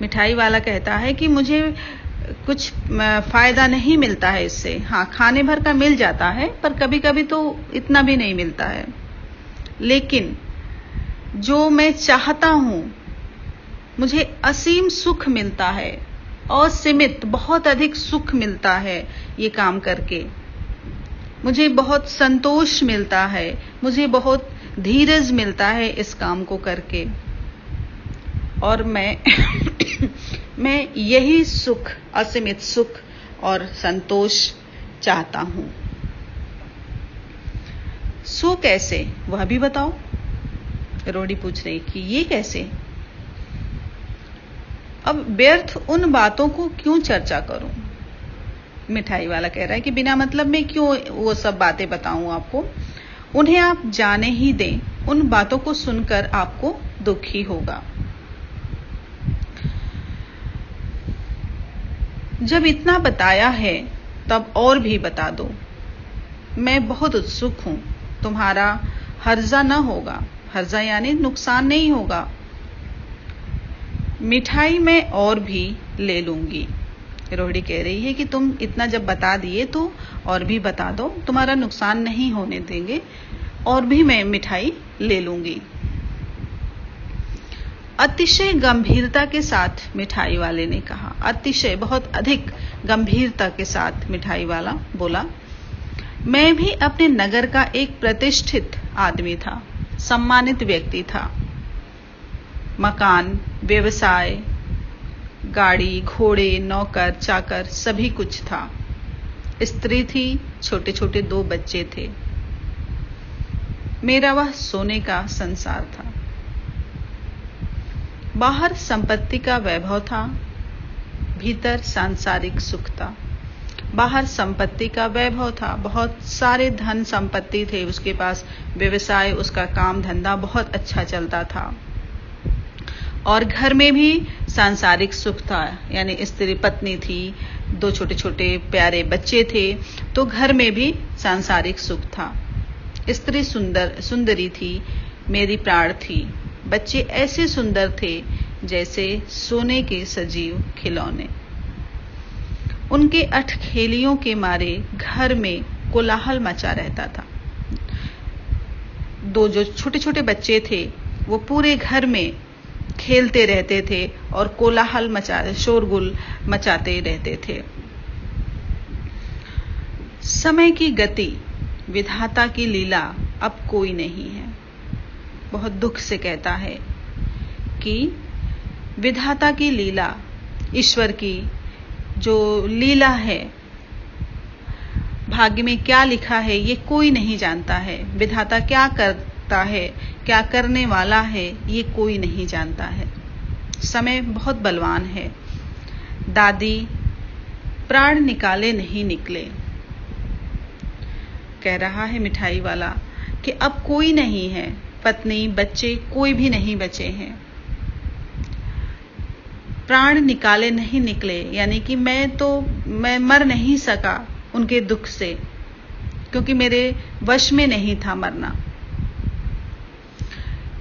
मिठाई वाला कहता है कि मुझे कुछ फायदा नहीं मिलता है इससे। हाँ, खाने भर का मिल जाता है, पर कभी कभी तो इतना भी नहीं मिलता है। लेकिन जो मैं चाहता हूं, मुझे असीम सुख मिलता है, असीमित बहुत अधिक सुख मिलता है ये काम करके। मुझे बहुत संतोष मिलता है, मुझे बहुत धीरज मिलता है इस काम को करके। और मैं मैं यही सुख, असीमित सुख और संतोष चाहता हूं। सो कैसे, वह भी बताओ। रोड़ी पूछ रही कि ये कैसे। अब व्यर्थ उन बातों को क्यों चर्चा करूं। मिठाई वाला कह रहा है कि बिना मतलब में क्यों वो सब बातें बताऊं आपको। उन्हें आप जाने ही दें, उन बातों को सुनकर आपको दुख ही होगा। जब इतना बताया है तब और भी बता दो। मैं बहुत उत्सुक हूं, तुम्हारा हर्जा न होगा। हर्जा यानी नुकसान नहीं होगा। मिठाई मैं और भी ले लूंगी। रोहिणी कह रही है कि तुम इतना जब बता दिए तो और भी बता दो, तुम्हारा नुकसान नहीं होने देंगे, और भी मैं मिठाई ले लूंगी। अतिशय गंभीरता के साथ मिठाई वाले ने कहा। अतिशय, बहुत अधिक गंभीरता के साथ मिठाई वाला बोला। मैं भी अपने नगर का एक प्रतिष्ठित आदमी था, सम्मानित व्यक्ति था। मकान, व्यवसाय, गाड़ी, घोड़े, नौकर, चाकर सभी कुछ था। स्त्री थी, छोटे छोटे 2 बच्चे थे। मेरा वह सोने का संसार था। बाहर संपत्ति का वैभव था, भीतर सांसारिक सुख था। बाहर संपत्ति का वैभव था, बहुत सारे धन संपत्ति थे उसके पास, व्यवसाय, उसका काम धंधा बहुत अच्छा चलता था। और घर में भी सांसारिक सुख था, यानी स्त्री पत्नी थी, 2 छोटे छोटे प्यारे बच्चे थे, तो घर में भी सांसारिक सुख था। स्त्री सुंदरी थी, मेरी प्राण थी। बच्चे ऐसे सुंदर थे जैसे सोने के सजीव खिलौने। उनके अठखेलियों के मारे घर में कोलाहल मचा रहता था। 2 जो छोटे छोटे बच्चे थे वो पूरे घर में खेलते रहते थे और कोलाहल शोरगुल मचाते रहते थे। समय की गति, विधाता की लीला अब कोई नहीं है। बहुत दुख से कहता है कि विधाता की लीला, ईश्वर की जो लीला है, भाग्य में क्या लिखा है ये कोई नहीं जानता है। विधाता क्या करता है, क्या करने वाला है, ये कोई नहीं जानता है। समय बहुत बलवान है। दादी, प्राण निकाले नहीं निकले। कह रहा है मिठाई वाला कि अब कोई नहीं है, पत्नी, बच्चे कोई भी नहीं बचे हैं। प्राण निकाले नहीं निकले, यानी कि मैं मर नहीं सका उनके दुख से, क्योंकि मेरे वश में नहीं था मरना।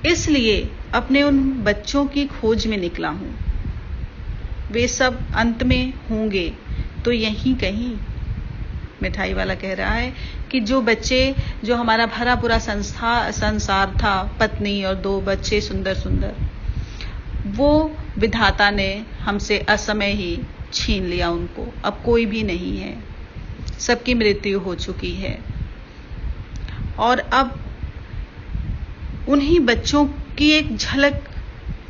इसलिए अपने उन बच्चों की खोज में निकला हूं। वे सब अंत में होंगे तो यहीं कहीं। मिठाई वाला कह रहा है कि जो बच्चे, जो हमारा भरा पूरा संसार था, पत्नी और 2 बच्चे सुंदर सुंदर, वो विधाता ने हमसे असमय ही छीन लिया उनको। अब कोई भी नहीं है, सबकी मृत्यु हो चुकी है। और अब उन्हीं बच्चों की एक झलक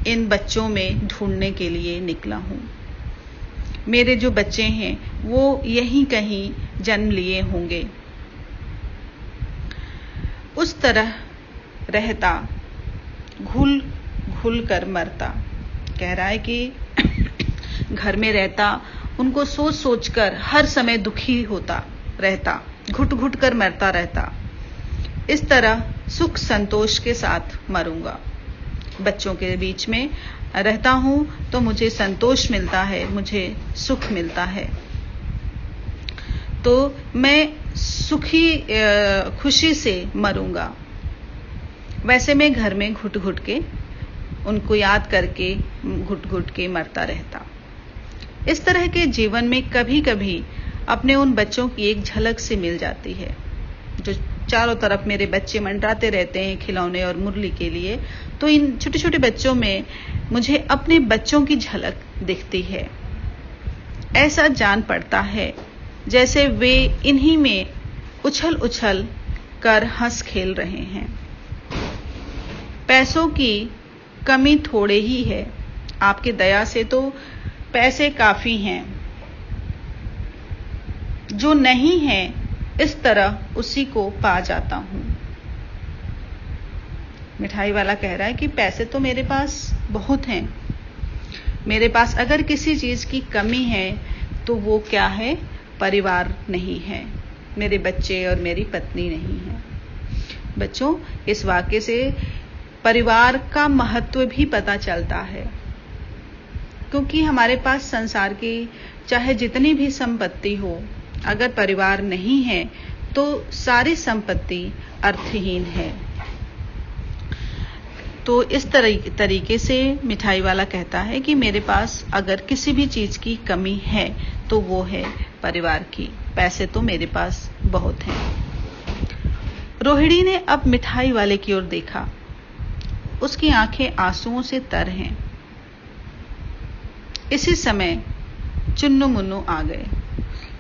इन बच्चों में ढूंढने के लिए निकला हूं। मेरे जो बच्चे हैं वो यहीं कहीं जन्म लिए होंगे। उस तरह रहता, घुल घुल कर मरता। कह रहा है कि घर में रहता, उनको सोच सोच कर हर समय दुखी होता रहता, घुट घुट कर मरता रहता। इस तरह सुख संतोष के साथ मरूंगा। बच्चों के बीच में रहता हूं तो मुझे संतोष मिलता है, मुझे सुख मिलता है। तो मैं सुखी खुशी से मरूंगा। वैसे मैं घर में घुट घुट के उनको याद करके घुट घुट के मरता रहता। इस तरह के जीवन में कभी कभी अपने उन बच्चों की एक झलक से मिल जाती है, जो चारों तरफ मेरे बच्चे मंडराते रहते हैं खिलौने और मुरली के लिए, तो इन छोटे छोटे बच्चों में मुझे अपने बच्चों की झलक दिखती है। ऐसा जान पड़ता है जैसे वे इन्हीं में उछल उछल कर हंस खेल रहे हैं। पैसों की कमी थोड़े ही है, आपकी दया से तो पैसे काफी हैं। जो नहीं है इस तरह उसी को पा जाता हूं। मिठाई वाला कह रहा है कि पैसे तो मेरे पास बहुत हैं, मेरे पास अगर किसी चीज की कमी है तो वो क्या है, परिवार नहीं है, मेरे बच्चे और मेरी पत्नी नहीं है। बच्चों, इस वाक्य से परिवार का महत्व भी पता चलता है, क्योंकि हमारे पास संसार की चाहे जितनी भी संपत्ति हो, अगर परिवार नहीं है तो सारी संपत्ति अर्थहीन है। तो इस तरीके से मिठाई वाला कहता है कि मेरे पास अगर किसी भी चीज की कमी है तो वो है परिवार की, पैसे तो मेरे पास बहुत हैं। रोहिणी ने अब मिठाई वाले की ओर देखा, उसकी आंखें आंसुओं से तर हैं। इसी समय चुन्नू मुन्नू आ गए।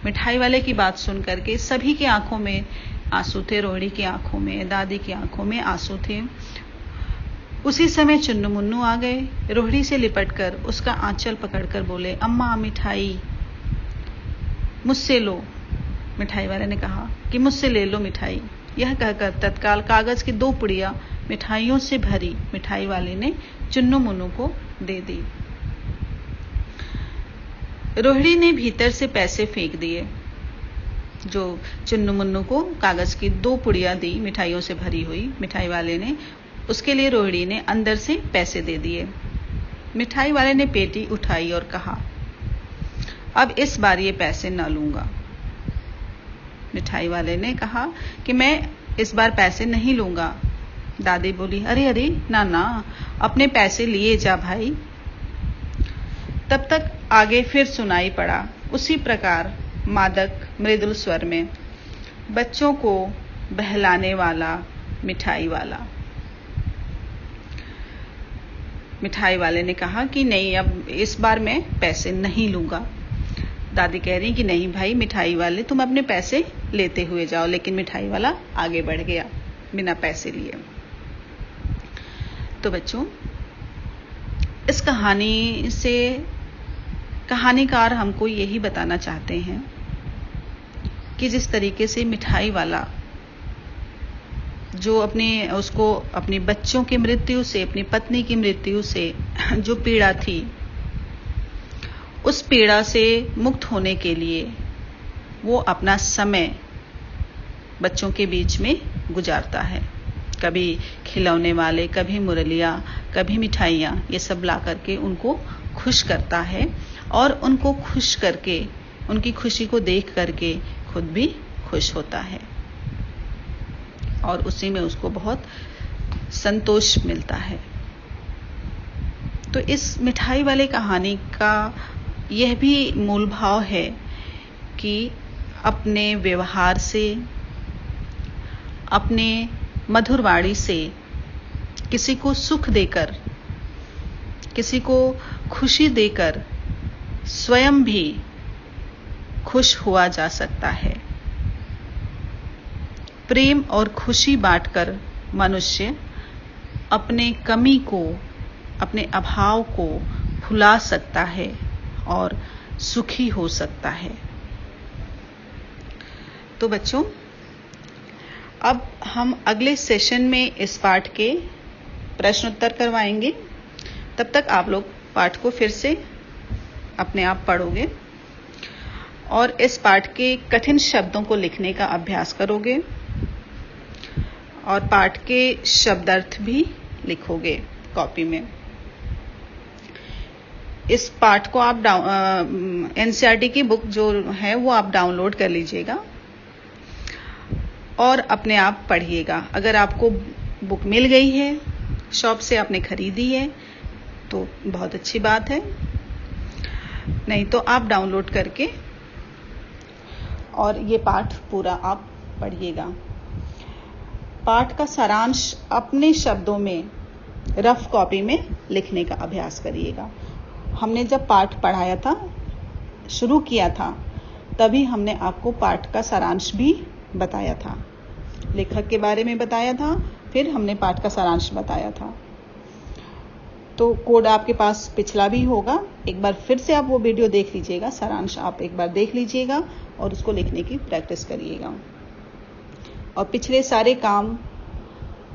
मिठाई वाले की बात सुनकर के सभी की आंखों में आंसू थे, रोहिणी की आंखों में, दादी की आंखों में आंसू थे। उसी समय चुन्नू मुन्नू आ गए, रोहिणी से लिपटकर उसका आंचल पकड़कर बोले, अम्मा मिठाई मुझसे लो। मिठाई वाले ने कहा कि मुझसे ले लो मिठाई। यह कहकर तत्काल कागज की 2 पुड़िया मिठाइयों से भरी मिठाई वाले ने चुन्नू मुन्नू को दे दी। रोहिणी ने भीतर से पैसे फेंक दिए। जो चुन्नू मुन्नू को कागज की 2 पुड़िया दी मिठाइयों से भरी हुई मिठाई वाले ने, उसके लिए रोहिणी ने अंदर से पैसे दे दिए। मिठाई वाले ने पेटी उठाई और कहा, अब इस बार ये पैसे न लूंगा। मिठाई वाले ने कहा कि मैं इस बार पैसे नहीं लूंगा। दादी बोली, अरे अरे ना ना, अपने पैसे लिए जा भाई। तब तक आगे फिर सुनाई पड़ा उसी प्रकार मादक मृदुल स्वर में, बच्चों को बहलाने वाला मिठाई वाला। मिठाई वाले ने कहा कि नहीं, अब इस बार मैं पैसे नहीं लूंगा। दादी कह रही कि नहीं भाई मिठाई वाले, तुम अपने पैसे लेते हुए जाओ। लेकिन मिठाई वाला आगे बढ़ गया बिना पैसे लिए। तो बच्चों, इस कहानी से कहानीकार हमको यही बताना चाहते हैं कि जिस तरीके से मिठाई वाला जो उसको अपने बच्चों की मृत्यु से, अपनी पत्नी की मृत्यु से जो पीड़ा थी, उस पीड़ा से मुक्त होने के लिए वो अपना समय बच्चों के बीच में गुजारता है। कभी खिलौने वाले, कभी मुरलियाँ, कभी मिठाइयाँ, ये सब ला करके उनको खुश करता है और उनको खुश करके, उनकी खुशी को देख करके खुद भी खुश होता है और उसी में उसको बहुत संतोष मिलता है। तो इस मिठाई वाले कहानी का यह भी मूल भाव है कि अपने व्यवहार से, अपने मधुर वाणी से किसी को सुख देकर, किसी को खुशी देकर स्वयं भी खुश हुआ जा सकता है। प्रेम और खुशी बांटकर मनुष्य अपने कमी को, अपने अभाव को भुला सकता है और सुखी हो सकता है। तो बच्चों, अब हम अगले सेशन में इस पाठ के प्रश्न उत्तर करवाएंगे। तब तक आप लोग पाठ को फिर से अपने आप पढ़ोगे और इस पाठ के कठिन शब्दों को लिखने का अभ्यास करोगे और पाठ के शब्दार्थ भी लिखोगे कॉपी में। इस पाठ को आप एनसीईआरटी की बुक जो है वो आप डाउनलोड कर लीजिएगा और अपने आप पढ़िएगा। अगर आपको बुक मिल गई है, शॉप से आपने खरीदी है, तो बहुत अच्छी बात है, नहीं तो आप डाउनलोड करके और ये पाठ पूरा आप पढ़िएगा। पाठ का सारांश अपने शब्दों में रफ कॉपी में लिखने का अभ्यास करिएगा। हमने जब पाठ पढ़ाया था, शुरू किया था, तभी हमने आपको पाठ का सारांश भी बताया था, लेखक के बारे में बताया था, फिर हमने पाठ का सारांश बताया था। तो कोड आपके पास पिछला भी होगा, एक बार फिर से आप वो वीडियो देख लीजिएगा, सारांश आप एक बार देख लीजिएगा और उसको लिखने की प्रैक्टिस करिएगा। और पिछले सारे काम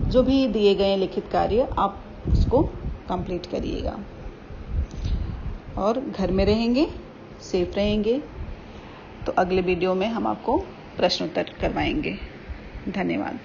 जो भी दिए गए लिखित कार्य आप उसको कंप्लीट करिएगा। और घर में रहेंगे, सेफ रहेंगे, तो अगले वीडियो में हम आपको प्रश्नोत्तर करवाएंगे। धन्यवाद।